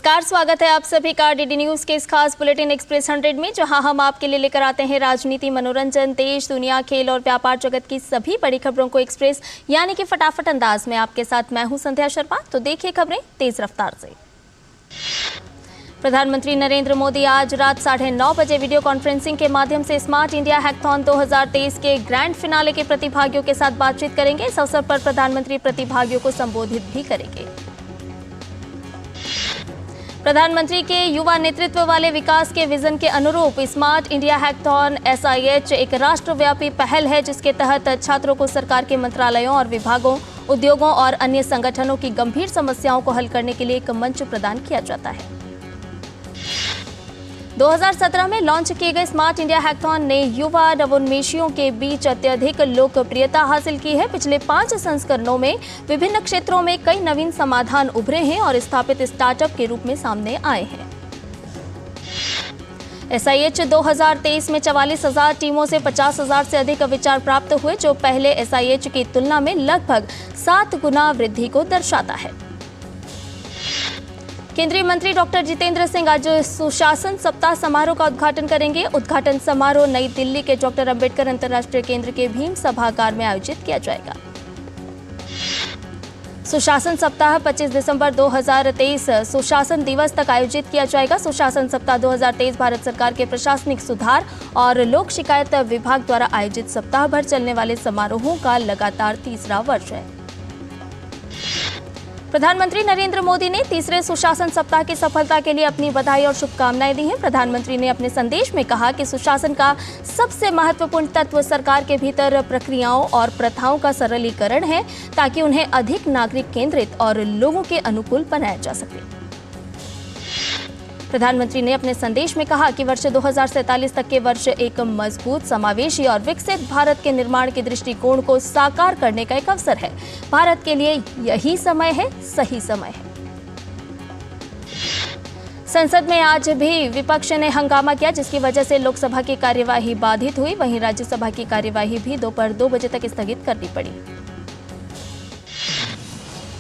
नमस्कार, स्वागत है आप सभी का डीडी न्यूज के इस खास बुलेटिन एक्सप्रेस 100 में, जहां हम आपके लिए लेकर आते हैं राजनीति, मनोरंजन, देश, दुनिया, खेल और व्यापार जगत की सभी बड़ी खबरों को एक्सप्रेस यानी कि फटाफट अंदाज में। आपके साथ मैं हूं संध्या शर्मा। तो देखिए खबरें तेज रफ्तार से। प्रधानमंत्री नरेंद्र मोदी आज रात 9:30 बजे वीडियो कॉन्फ्रेंसिंग के माध्यम से स्मार्ट इंडिया हैकाथॉन 2023 के ग्रैंड फिनाले के प्रतिभागियों के साथ बातचीत करेंगे। इस अवसर पर प्रधानमंत्री प्रतिभागियों को संबोधित भी करेंगे। प्रधानमंत्री के युवा नेतृत्व वाले विकास के विजन के अनुरूप स्मार्ट इंडिया हैकाथॉन SIH एक राष्ट्रव्यापी पहल है, जिसके तहत छात्रों को सरकार के मंत्रालयों और विभागों, उद्योगों और अन्य संगठनों की गंभीर समस्याओं को हल करने के लिए एक मंच प्रदान किया जाता है। 2017 में लॉन्च किए गए स्मार्ट इंडिया हैकाथॉन ने युवा नवोन्मेषियों के बीच अत्यधिक लोकप्रियता हासिल की है। पिछले 5 संस्करणों में विभिन्न क्षेत्रों में कई नवीन समाधान उभरे हैं और स्थापित स्टार्टअप के रूप में सामने आए हैं। SIH 2023 में 44,000 टीमों से 50,000 से अधिक विचार प्राप्त हुए, जो पहले SIH की तुलना में लगभग 7 गुना वृद्धि को दर्शाता है। केंद्रीय मंत्री डॉक्टर जितेंद्र सिंह आज सुशासन सप्ताह समारोह का उद्घाटन करेंगे। उद्घाटन समारोह नई दिल्ली के डॉक्टर अंबेडकर अंतर्राष्ट्रीय केंद्र के भीम सभागार में आयोजित किया जाएगा। सुशासन सप्ताह 25 दिसंबर 2023 सुशासन दिवस तक आयोजित किया जाएगा। सुशासन सप्ताह 2023 भारत सरकार के प्रशासनिक सुधार और लोक शिकायत विभाग द्वारा आयोजित सप्ताह भर चलने वाले समारोहों का लगातार तीसरा वर्ष है। प्रधानमंत्री नरेंद्र मोदी ने तीसरे सुशासन सप्ताह की सफलता के लिए अपनी बधाई और शुभकामनाएं दी हैं। प्रधानमंत्री ने अपने संदेश में कहा कि सुशासन का सबसे महत्वपूर्ण तत्व सरकार के भीतर प्रक्रियाओं और प्रथाओं का सरलीकरण है, ताकि उन्हें अधिक नागरिक केंद्रित और लोगों के अनुकूल बनाया जा सके। प्रधानमंत्री ने अपने संदेश में कहा कि वर्ष 2047 तक के वर्ष एक मजबूत, समावेशी और विकसित भारत के निर्माण के दृष्टिकोण को साकार करने का एक अवसर है। भारत के लिए यही समय है, सही समय है। संसद में आज भी विपक्ष ने हंगामा किया, जिसकी वजह से लोकसभा की कार्यवाही बाधित हुई। वहीं राज्यसभा की कार्यवाही भी दोपहर 2 बजे तक स्थगित करनी पड़ी।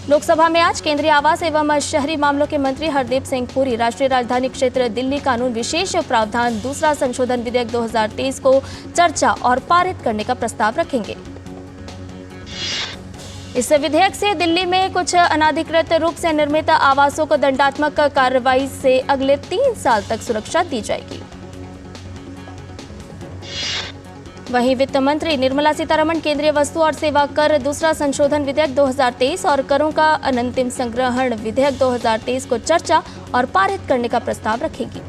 लोकसभा में आज केंद्रीय आवास एवं शहरी मामलों के मंत्री हरदीप सिंह पुरी राष्ट्रीय राजधानी क्षेत्र दिल्ली कानून विशेष प्रावधान दूसरा संशोधन विधेयक 2023 को चर्चा और पारित करने का प्रस्ताव रखेंगे। इस विधेयक से दिल्ली में कुछ अनाधिकृत रूप से निर्मित आवासों को दंडात्मक कार्रवाई से अगले 3 साल तक सुरक्षा दी जाएगी। वहीं वित्त मंत्री निर्मला सीतारमण केंद्रीय वस्तु और सेवा कर दूसरा संशोधन विधेयक 2023 और करों का अनंतिम संग्रहण विधेयक 2023 को चर्चा और पारित करने का प्रस्ताव रखेगी।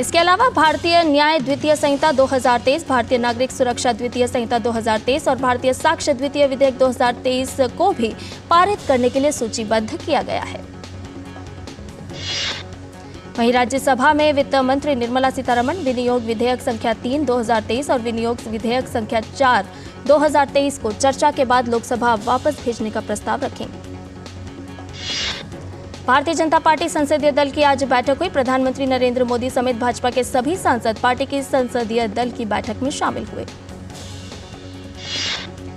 इसके अलावा भारतीय न्याय द्वितीय संहिता 2023, भारतीय नागरिक सुरक्षा द्वितीय संहिता 2023 और भारतीय साक्ष्य द्वितीय विधेयक 2023 को भी पारित करने के लिए सूचीबद्ध किया गया है। वहीं राज्यसभा में वित्त मंत्री निर्मला सीतारमण विनियोग विधेयक संख्या 3 2023 और विनियोग विधेयक संख्या 4 2023 को चर्चा के बाद लोकसभा वापस भेजने का प्रस्ताव रखेंगे। भारतीय जनता पार्टी संसदीय दल की आज बैठक हुई। प्रधानमंत्री नरेंद्र मोदी समेत भाजपा के सभी सांसद पार्टी की संसदीय दल की बैठक में शामिल हुए।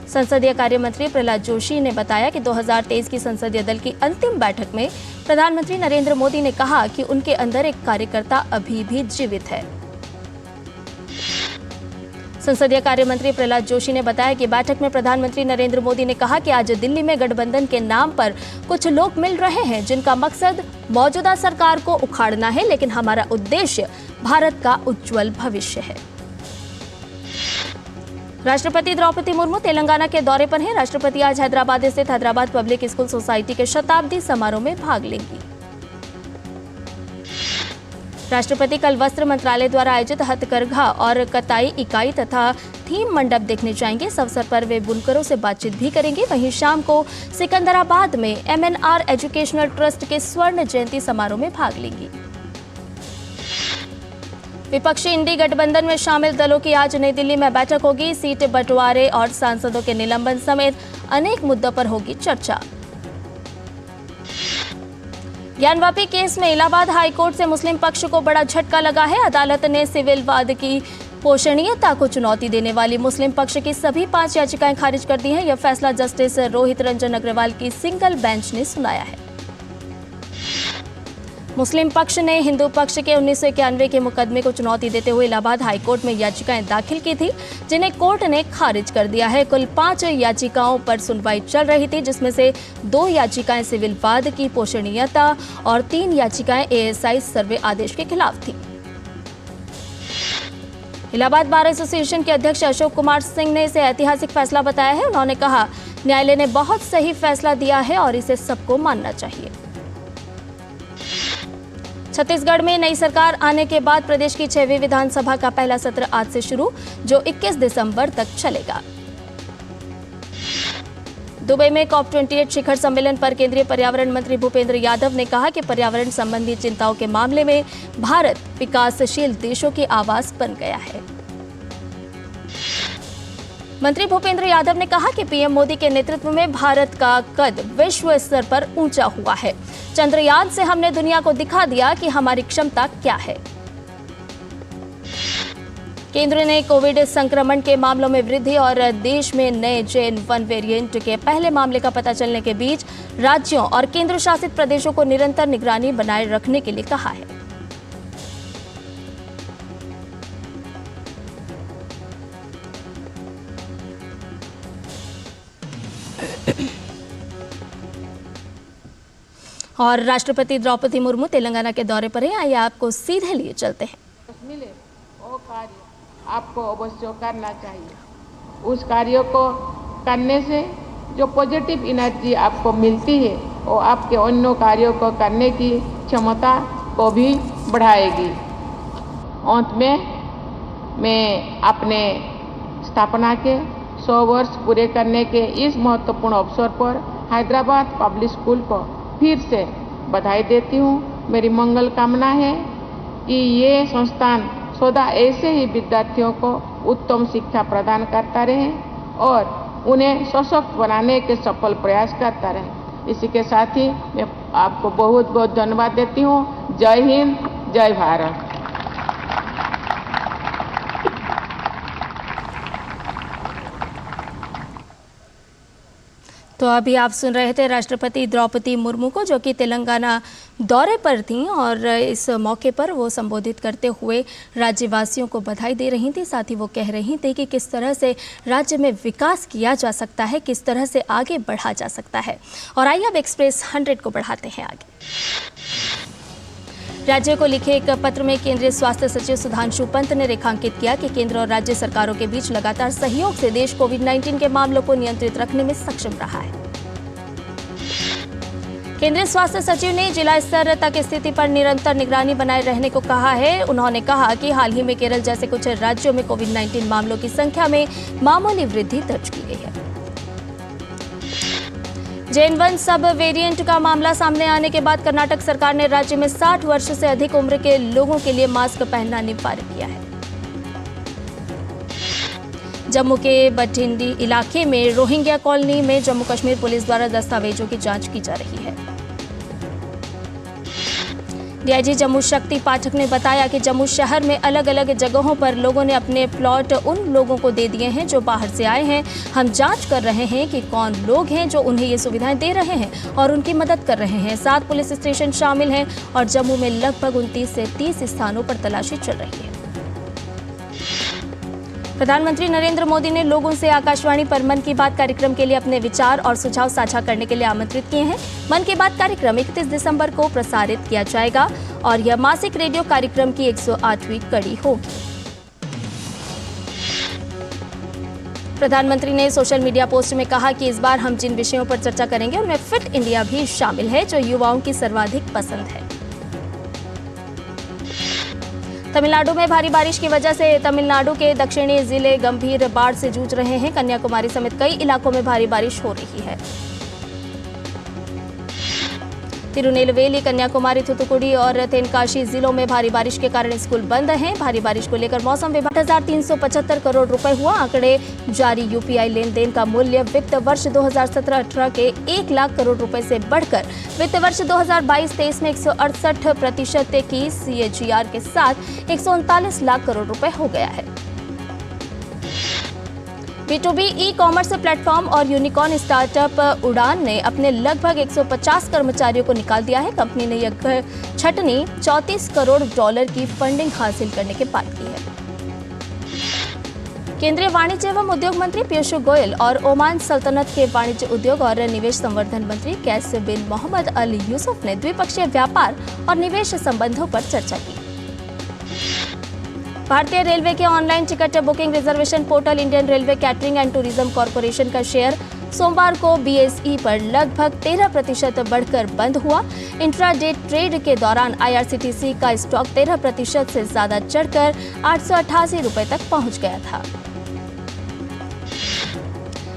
संसदीय कार्य मंत्री प्रहलाद जोशी ने बताया कि 2023 की संसदीय दल की अंतिम बैठक में प्रधानमंत्री नरेंद्र मोदी ने कहा कि उनके अंदर एक कार्यकर्ता अभी भी जीवित है। संसदीय कार्य मंत्री प्रहलाद जोशी ने बताया कि बैठक में प्रधानमंत्री नरेंद्र मोदी ने कहा कि आज दिल्ली में गठबंधन के नाम पर कुछ लोग मिल रहे हैं, जिनका मकसद मौजूदा सरकार को उखाड़ना है, लेकिन हमारा उद्देश्य भारत का उज्जवल भविष्य है। राष्ट्रपति द्रौपदी मुर्मू तेलंगाना के दौरे पर हैं। राष्ट्रपति आज हैदराबाद स्थित हैदराबाद पब्लिक स्कूल सोसाइटी के शताब्दी समारोह में भाग लेंगी। राष्ट्रपति कल वस्त्र मंत्रालय द्वारा आयोजित हथकरघा और कताई इकाई तथा थीम मंडप देखने जाएंगे। इस अवसर पर वे बुनकरों से बातचीत भी करेंगे। वहीं शाम को सिकंदराबाद में MNR एजुकेशनल ट्रस्ट के स्वर्ण जयंती समारोह में भाग लेंगी। विपक्षी इंडी गठबंधन में शामिल दलों की आज नई दिल्ली में बैठक होगी। सीट बंटवारे और सांसदों के निलंबन समेत अनेक मुद्दों पर होगी चर्चा। ज्ञानवापी केस में इलाहाबाद हाईकोर्ट से मुस्लिम पक्ष को बड़ा झटका लगा है। अदालत ने सिविल वाद की पोषणीयता को चुनौती देने वाली मुस्लिम पक्ष की सभी 5 याचिकाएं खारिज कर दी हैं। यह फैसला जस्टिस रोहित रंजन अग्रवाल की सिंगल बेंच ने सुनाया है। मुस्लिम पक्ष ने हिंदू पक्ष के 1991 के मुकदमे को चुनौती देते हुए इलाहाबाद हाईकोर्ट में याचिकाएं दाखिल की थी, जिन्हें कोर्ट ने खारिज कर दिया है। कुल 5 याचिकाओं पर सुनवाई चल रही थी, जिसमें से 2 याचिकाएं सिविल वाद की पोषणीयता और 3 याचिकाएं एएसआई सर्वे आदेश के खिलाफ थी। इलाहाबाद बार एसोसिएशन के अध्यक्ष अशोक कुमार सिंह ने इसे ऐतिहासिक फैसला बताया है। उन्होंने कहा, न्यायालय ने बहुत सही फैसला दिया है और इसे सबको मानना चाहिए। छत्तीसगढ़ में नई सरकार आने के बाद प्रदेश की 6वीं विधानसभा का पहला सत्र आज से शुरू, जो 21 दिसंबर तक चलेगा। दुबई में COP28 शिखर सम्मेलन पर केंद्रीय पर्यावरण मंत्री भूपेंद्र यादव ने कहा कि पर्यावरण संबंधी चिंताओं के मामले में भारत विकासशील देशों की आवाज बन गया है। मंत्री भूपेंद्र यादव ने कहा कि पीएम मोदी के नेतृत्व में भारत का कद विश्व स्तर पर ऊंचा हुआ है। चंद्रयान से हमने दुनिया को दिखा दिया कि हमारी क्षमता क्या है। केंद्र ने कोविड संक्रमण के मामलों में वृद्धि और देश में नए JN.1 वेरिएंट के पहले मामले का पता चलने के बीच राज्यों और केंद्र शासित प्रदेशों को निरंतर निगरानी बनाए रखने के लिए कहा है। और राष्ट्रपति द्रौपदी मुर्मू तेलंगाना के दौरे पर हैं। आइए आपको सीधे लिए चलते हैं। मिले वो कार्य आपको अवश्य करना चाहिए। उस कार्य को करने से जो पॉजिटिव एनर्जी आपको मिलती है वो आपके अन्य कार्यों को करने की क्षमता को भी बढ़ाएगी। अंत में मैं अपने स्थापना के 100 वर्ष पूरे करने के इस महत्वपूर्ण अवसर पर हैदराबाद पब्लिक स्कूल को फिर से बधाई देती हूँ। मेरी मंगल कामना है कि ये संस्थान सदा ऐसे ही विद्यार्थियों को उत्तम शिक्षा प्रदान करता रहे और उन्हें सशक्त बनाने के सफल प्रयास करता रहे। इसी के साथ ही मैं आपको बहुत बहुत धन्यवाद देती हूँ। जय हिंद, जय भारत। तो अभी आप सुन रहे थे राष्ट्रपति द्रौपदी मुर्मू को, जो कि तेलंगाना दौरे पर थीं और इस मौके पर वो संबोधित करते हुए राज्यवासियों को बधाई दे रही थी। साथ ही वो कह रही थी कि किस तरह से राज्य में विकास किया जा सकता है, किस तरह से आगे बढ़ा जा सकता है। और आइए अब एक्सप्रेस 100 को बढ़ाते हैं आगे। राज्य को लिखे एक पत्र में केंद्रीय स्वास्थ्य सचिव सुधांशु पंत ने रेखांकित किया कि केंद्र और राज्य सरकारों के बीच लगातार सहयोग से देश कोविड-19 के मामलों को नियंत्रित रखने में सक्षम रहा है। केंद्रीय स्वास्थ्य सचिव ने जिला स्तर तक स्थिति पर निरंतर निगरानी बनाए रहने को कहा है। उन्होंने कहा कि हाल ही में केरल जैसे कुछ राज्यों में कोविड-19 मामलों की संख्या में मामूली वृद्धि दर्ज की गई है। JN.1 सब वेरिएंट का मामला सामने आने के बाद कर्नाटक सरकार ने राज्य में 60 वर्ष से अधिक उम्र के लोगों के लिए मास्क पहनना अनिवार्य किया है। जम्मू के बठिंडी इलाके में रोहिंग्या कॉलोनी में जम्मू कश्मीर पुलिस द्वारा दस्तावेजों की जांच की जा रही है। डीआईजी जम्मू शक्ति पाठक ने बताया कि जम्मू शहर में अलग अलग जगहों पर लोगों ने अपने प्लॉट उन लोगों को दे दिए हैं जो बाहर से आए हैं। हम जांच कर रहे हैं कि कौन लोग हैं जो उन्हें ये सुविधाएं दे रहे हैं और उनकी मदद कर रहे हैं। 7 पुलिस स्टेशन शामिल हैं और जम्मू में लगभग 29 से 30 स्थानों पर तलाशी चल रही है। प्रधानमंत्री नरेंद्र मोदी ने लोगों से आकाशवाणी पर मन की बात कार्यक्रम के लिए अपने विचार और सुझाव साझा करने के लिए आमंत्रित किए हैं। मन की बात कार्यक्रम 31 दिसंबर को प्रसारित किया जाएगा और यह मासिक रेडियो कार्यक्रम की 108वीं कड़ी होगी। प्रधानमंत्री ने सोशल मीडिया पोस्ट में कहा कि इस बार हम जिन विषयों पर चर्चा करेंगे उनमें फिट इंडिया भी शामिल है, जो युवाओं की सर्वाधिक पसंद है। तमिलनाडु में भारी बारिश की वजह से तमिलनाडु के दक्षिणी जिले गंभीर बाढ़ से जूझ रहे हैं। कन्याकुमारी समेत कई इलाकों में भारी बारिश हो रही है। तिरुनेलवेली, कन्याकुमारी, थूथुकुडी और तेनकाशी जिलों में भारी बारिश के कारण स्कूल बंद हैं। भारी बारिश को लेकर मौसम विभाग 8,375 करोड़ रुपए हुआ। आंकड़े जारी। यूपीआई लेन देन का मूल्य वित्त वर्ष 2017-18 के 1 लाख करोड़ रुपए से बढ़कर वित्त वर्ष 2022-23 में 168% की CAGR के साथ 139 लाख करोड़ रुपए हो गया है। B2B ई कॉमर्स प्लेटफॉर्म और यूनिकॉर्न स्टार्टअप उड़ान ने अपने लगभग 150 कर्मचारियों को निकाल दिया है। कंपनी ने यह छटनी $34 करोड़ की फंडिंग हासिल करने के बाद की है। केंद्रीय वाणिज्य एवं उद्योग मंत्री पीयूष गोयल और ओमान सल्तनत के वाणिज्य उद्योग और निवेश संवर्धन मंत्री कैस बिन मोहम्मद अल यूसुफ ने द्विपक्षीय व्यापार और निवेश संबंधों पर चर्चा की। भारतीय रेलवे के online ticket booking reservation portal Indian railway catering and tourism corporation का शेयर सोमवार को BSE पर लगभग 13% बढ़कर बंद हुआ। इंट्राडे ट्रेड के दौरान IRCTC का स्टॉक 13% से ज्यादा चढ़कर 888 रुपए तक पहुंच गया था।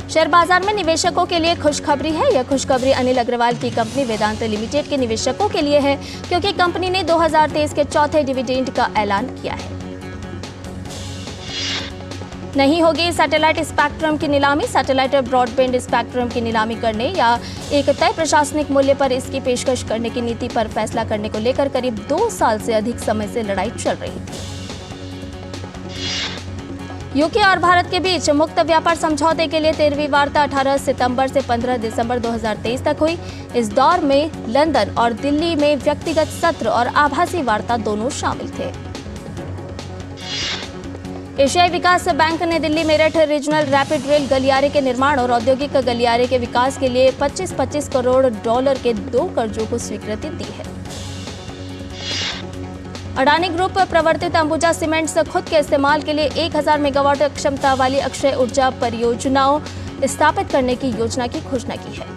शेयर बाजार में निवेशकों के लिए खुशखबरी है। यह खुशखबरी अनिल अग्रवाल की कंपनी वेदांत लिमिटेड के निवेशकों के लिए है, क्योंकि कंपनी ने 2023 के चौथे डिविडेंड का ऐलान किया है। नहीं होगी सैटेलाइट स्पेक्ट्रम की नीलामी। सैटेलाइट ब्रॉडबैंड स्पेक्ट्रम की नीलामी करने या एक तय प्रशासनिक मूल्य पर इसकी पेशकश करने की नीति पर फैसला करने को लेकर करीब 2 साल से अधिक समय से लड़ाई चल रही थी। यूके और भारत के बीच मुक्त व्यापार समझौते के लिए 13वीं वार्ता 18 सितंबर से 15 दिसंबर 2023 तक हुई। इस दौर में लंदन और दिल्ली में व्यक्तिगत सत्र और आभासी वार्ता दोनों शामिल थे। एशियाई विकास बैंक ने Delhi Meerut regional rapid rail गलियारे के निर्माण और औद्योगिक गलियारे के विकास के लिए $25 करोड़ के 2 कर्जों को स्वीकृति दी है। अडानी ग्रुप प्रवर्तित अंबुजा सीमेंट्स खुद के इस्तेमाल के लिए 1000 मेगावाट क्षमता वाली अक्षय ऊर्जा परियोजनाओं स्थापित करने की योजना की घोषणा की है।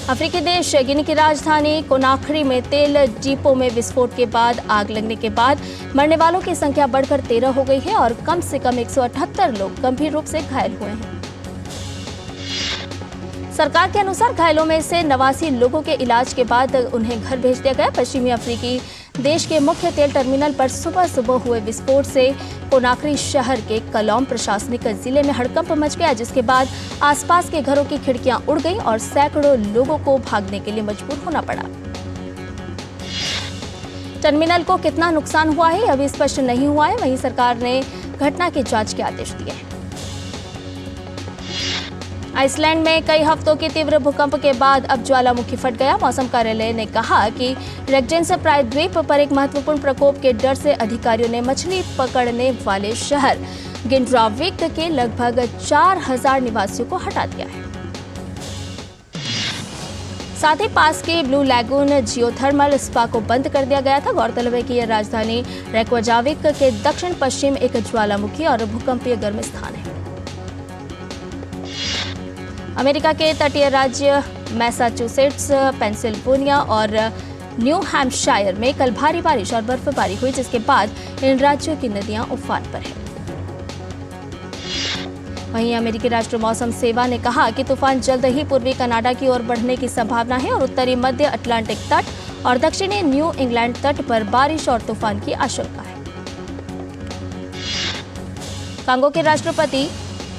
अफ्रीकी देश गिनी की राजधानी कोनाक्री में तेल डिपो में विस्फोट के बाद आग लगने के बाद मरने वालों की संख्या बढ़कर 13 हो गई है और कम से कम 178 लोग गंभीर रूप से घायल हुए हैं। सरकार के अनुसार घायलों में से 89 लोगों के इलाज के बाद उन्हें घर भेज दिया गया। पश्चिमी अफ्रीकी देश के मुख्य तेल टर्मिनल पर सुबह हुए विस्फोट से कोनाक्री शहर के कलौम प्रशासनिक जिले में हड़कंप मच गया, जिसके बाद आसपास के घरों की खिड़कियां उड़ गईं और सैकड़ों लोगों को भागने के लिए मजबूर होना पड़ा। टर्मिनल को कितना नुकसान हुआ है अभी स्पष्ट नहीं हुआ है। वहीं सरकार ने घटना की जांच के आदेश दिए हैं। आइसलैंड में कई हफ्तों के तीव्र भूकंप के बाद अब ज्वालामुखी फट गया। मौसम कार्यालय ने कहा कि रेक्जेंस प्रायद्वीप पर एक महत्वपूर्ण प्रकोप के डर से अधिकारियों ने मछली पकड़ने वाले शहर गिंड्राविक के लगभग 4000 निवासियों को हटा दिया है। साथ ही पास के ब्लू लैगून जियोथर्मल स्पा को बंद कर दिया गया था। गौरतलब है कि यह राजधानी रेक्वाजाविक के दक्षिण पश्चिम एक ज्वालामुखी और भूकंपीय गर्म स्थान है। अमेरिका के तटीय राज्य मैसाचुसेट्स, पेंसिल्वेनिया और न्यू हैम्पशायर में कल भारी बारिश और बर्फबारी हुई, जिसके बाद इन राज्यों की नदियां उफान पर हैं। वहीं अमेरिकी राष्ट्रीय मौसम सेवा ने कहा कि तूफान जल्द ही पूर्वी कनाडा की ओर बढ़ने की संभावना है और उत्तरी मध्य अटलांटिक तट और दक्षिणी न्यू इंग्लैंड तट पर बारिश और तूफान की आशंका है। कांगो के राष्ट्रपति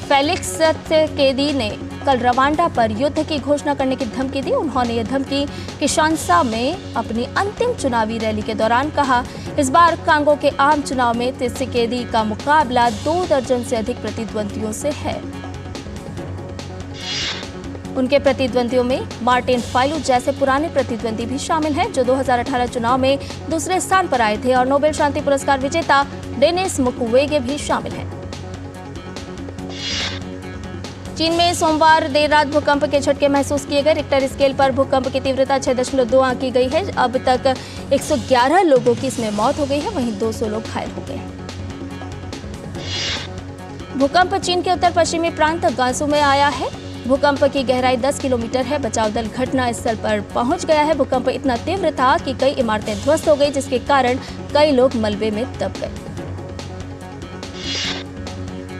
फेलिक्स त्सेकेदी ने कल रवांडा पर युद्ध की घोषणा करने की धमकी दी। उन्होंने यह धमकी किशानसा में अपनी अंतिम चुनावी रैली के दौरान कहा। इस बार कांगो के आम चुनाव में त्सेकेदी का मुकाबला 2 दर्जन से अधिक प्रतिद्वंदियों से है। उनके प्रतिद्वंदियों में मार्टिन फाइलू जैसे पुराने प्रतिद्वंदी भी शामिल हैं, जो 2018 चुनाव में दूसरे स्थान पर आए थे, और नोबेल शांति पुरस्कार विजेता डेनिस मुक्वेगे भी शामिल हैं। चीन में सोमवार देर रात भूकंप के झटके महसूस किए गए। रिक्टर स्केल पर भूकंप की तीव्रता 6.2 आंकी गई है। अब तक 111 लोगों की इसमें मौत हो गई है, वहीं 200 लोग घायल हो गए हैं। भूकंप चीन के उत्तर पश्चिमी प्रांत गांसू में आया है। भूकंप की गहराई 10 किलोमीटर है। बचाव दल घटना स्थल पर पहुंच गया है। भूकंप इतना तीव्र था कि कई इमारतें ध्वस्त हो गई, जिसके कारण कई लोग मलबे में दब गए।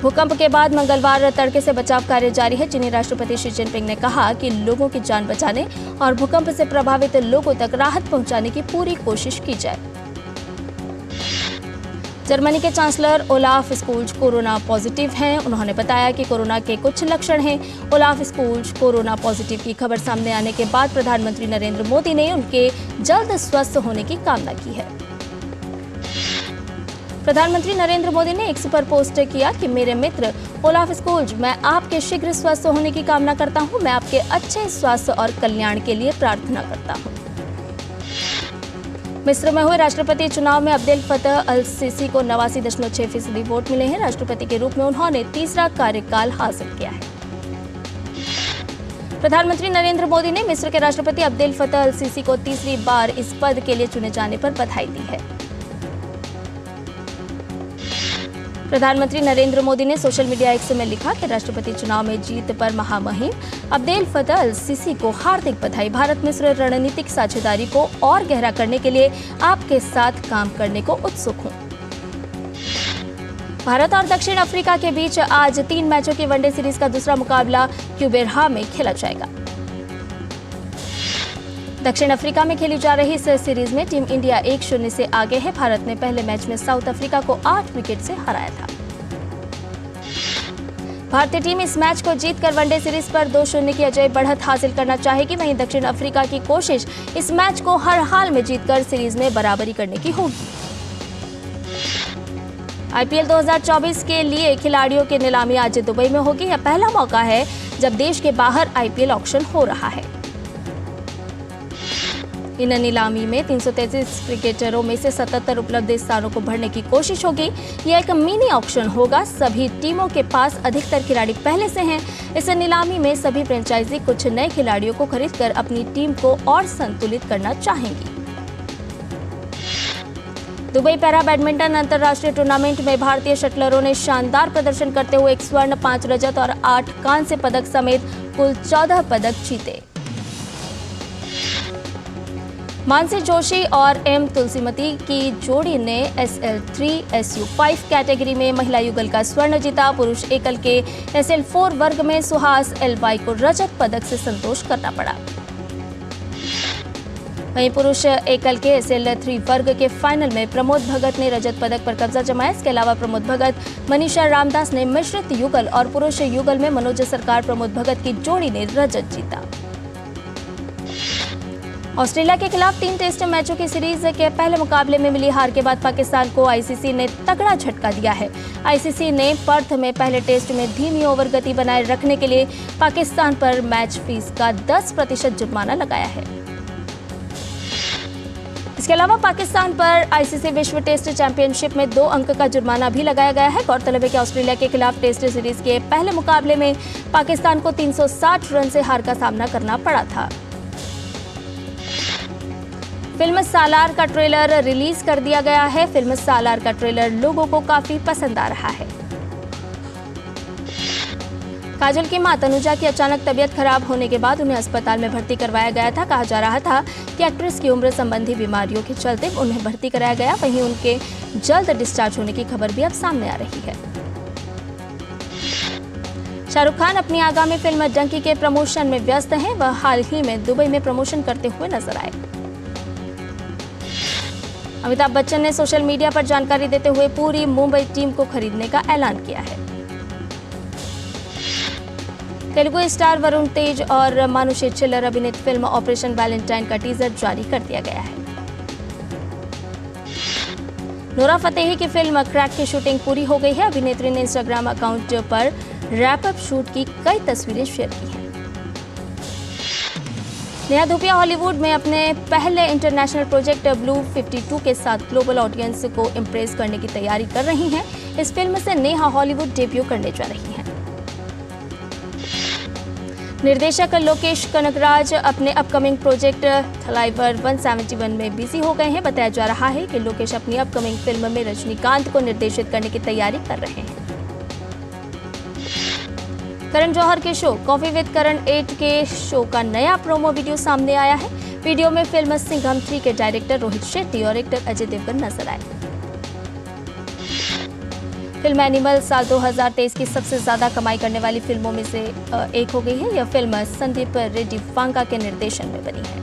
भूकंप के बाद मंगलवार तड़के से बचाव कार्य जारी है। चीनी राष्ट्रपति शी जिनपिंग ने कहा कि लोगों की जान बचाने और भूकंप से प्रभावित लोगों तक राहत पहुंचाने की पूरी कोशिश की जाए। जर्मनी के chancellor Olaf Scholz corona positive हैं। उन्होंने बताया कि कोरोना के कुछ लक्षण हैं। ओलाफ स्कोल्ज कोरोना पॉजिटिव की खबर सामने आने के बाद प्रधानमंत्री नरेंद्र मोदी ने उनके जल्द स्वस्थ होने की कामना की है। प्रधानमंत्री नरेंद्र मोदी ने एक्स पर पोस्ट किया कि मेरे मित्र ओलाफ स्कोल्ज, मैं आपके शीघ्र स्वस्थ होने की कामना करता हूं। मैं आपके अच्छे स्वास्थ्य और कल्याण के लिए प्रार्थना करता हूं। मिस्र में हुए राष्ट्रपति चुनाव में अब्देल फतह अल सीसी को 89.6% वोट मिले हैं। राष्ट्रपति के रूप में उन्होंने तीसरा कार्यकाल हासिल किया है। प्रधानमंत्री नरेंद्र मोदी ने मिस्र के राष्ट्रपति अब्देल फतह अल सीसी को तीसरी बार इस पद के लिए चुने जाने पर बधाई दी है। प्रधानमंत्री नरेंद्र मोदी ने सोशल मीडिया एक्स में लिखा कि राष्ट्रपति चुनाव में जीत पर महामहिम अब्देल फतह अल सीसी को हार्दिक बधाई। भारत मिस्र रणनीतिक साझेदारी को और गहरा करने के लिए आपके साथ काम करने को उत्सुक हूं। भारत और दक्षिण अफ्रीका के बीच आज 3 मैचों की वनडे सीरीज का दूसरा मुकाबला क्यूबेरहा में खेला जाएगा। दक्षिण अफ्रीका में खेली जा रही इस सीरीज में टीम इंडिया 1-0 से आगे है। भारत ने पहले मैच में साउथ अफ्रीका को 8 विकेट से हराया था। भारतीय टीम इस मैच को जीतकर वनडे सीरीज पर 2-0 की अजय बढ़त हासिल करना चाहेगी। वहीं दक्षिण अफ्रीका की कोशिश इस मैच को हर हाल में जीतकर सीरीज में बराबरी करने की होगी। आईपीएल 2024 के लिए खिलाड़ियों की नीलामी आज दुबई में होगी। यह पहला मौका है जब देश के बाहर आईपीएल ऑक्शन हो रहा है। इन नीलामी में 333 क्रिकेटरों में से 77 उपलब्ध स्थानों को भरने की कोशिश होगी। यह एक मिनी ऑक्शन होगा। सभी टीमों के पास अधिकतर खिलाड़ी पहले से हैं। इस नीलामी में सभी फ्रेंचाइजी कुछ नए खिलाड़ियों को खरीदकर अपनी टीम को और संतुलित करना चाहेंगी। दुबई पैरा बैडमिंटन अंतर्राष्ट्रीय टूर्नामेंट में भारतीय शटलरों ने शानदार प्रदर्शन करते हुए 1 स्वर्ण, 5 रजत और 8 कांस्य पदक समेत कुल 14 पदक जीते। मानसी जोशी और एम तुलसीमती की जोड़ी ने SL3 SU5 कैटेगरी में महिला युगल का स्वर्ण जीता। पुरुष एकल के SL4 वर्ग में सुहास LY को रजत पदक से संतोष करना पड़ा। वहीं पुरुष एकल के SL3 वर्ग के फाइनल में प्रमोद भगत ने रजत पदक पर कब्जा जमाया। इसके अलावा प्रमोद भगत, मनीषा रामदास ने मिश्रित युगल और पुरुष युगल में मनोज सरकार प्रमोद भगत की जोड़ी ने रजत जीता। ऑस्ट्रेलिया के खिलाफ 3 टेस्ट मैचों की सीरीज के पहले मुकाबले में मिली हार के बाद पाकिस्तान को आईसीसी ने तगड़ा झटका दिया है। आईसीसी ने पर्थ में पहले टेस्ट में धीमी ओवर गति बनाए रखने के लिए पाकिस्तान पर मैच फीस का 10% जुर्माना लगाया है। इसके अलावा पाकिस्तान पर आईसीसी विश्व टेस्ट चैंपियनशिप में 2 अंक का जुर्माना भी लगाया गया है। गौरतलब है कि ऑस्ट्रेलिया के खिलाफ टेस्ट सीरीज के पहले मुकाबले में पाकिस्तान को 360 रन से हार का सामना करना पड़ा था। फिल्म सालार का ट्रेलर रिलीज कर दिया गया है। फिल्म सालार का ट्रेलर लोगों को काफी पसंद आ रहा है। काजोल की मां तनुजा की अचानक तबीयत खराब होने के बाद उन्हें अस्पताल में भर्ती करवाया गया था। कहा जा रहा था कि एक्ट्रेस की उम्र संबंधी बीमारियों के चलते उन्हें भर्ती कराया गया। वहीं उनके जल्द डिस्चार्ज होने की खबर भी अब सामने आ रही है। शाहरुख खान अपनी आगामी फिल्म डंकी के प्रमोशन में व्यस्त हैं। वह हाल ही में दुबई में प्रमोशन करते हुए नजर आए। अमिताभ बच्चन ने सोशल मीडिया पर जानकारी देते हुए पूरी मुंबई टीम को खरीदने का ऐलान किया है। तेलुगु स्टार वरुण तेज और मानुषी छिल्लर अभिनीत फिल्म ऑपरेशन वैलेंटाइन का टीजर जारी कर दिया गया है। नोरा फतेही की फिल्म क्रैक की शूटिंग पूरी हो गई है। अभिनेत्री ने इंस्टाग्राम अकाउंट पर रैप अप शूट की कई तस्वीरें शेयर की हैं। नेहा धूपिया हॉलीवुड में अपने पहले इंटरनेशनल प्रोजेक्ट ब्लू 52 के साथ ग्लोबल ऑडियंस को इम्प्रेस करने की तैयारी कर रही हैं। इस फिल्म से नेहा हॉलीवुड डेब्यू करने जा रही हैं। निर्देशक लोकेश कनगराज अपने अपकमिंग प्रोजेक्ट थलाइवर 171 में बिजी हो गए हैं। बताया जा रहा है कि लोकेश अपनी अपकमिंग फिल्म में रजनीकांत को निर्देशित करने की तैयारी कर रहे हैं। करण जौहर के शो कॉफी विद करण 8 के शो का नया प्रोमो वीडियो सामने आया है। वीडियो में फिल्म सिंघम 3 के डायरेक्टर रोहित शेट्टी और एक्टर अजय देवगन नजर आए। फिल्म एनिमल साल 2023 की सबसे ज्यादा कमाई करने वाली फिल्मों में से एक हो गई है। यह फिल्म संदीप रेड्डी वांगा के निर्देशन में बनी है।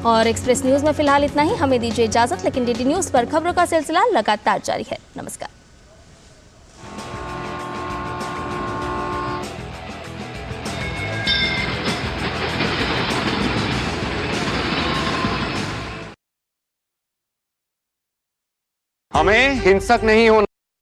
और एक्सप्रेस न्यूज में फिलहाल इतना ही। हमें दीजिए इजाजत, लेकिन डीडी न्यूज पर खबरों का सिलसिला लगातार जारी है। नमस्कार। हमें हिंसक नहीं होना।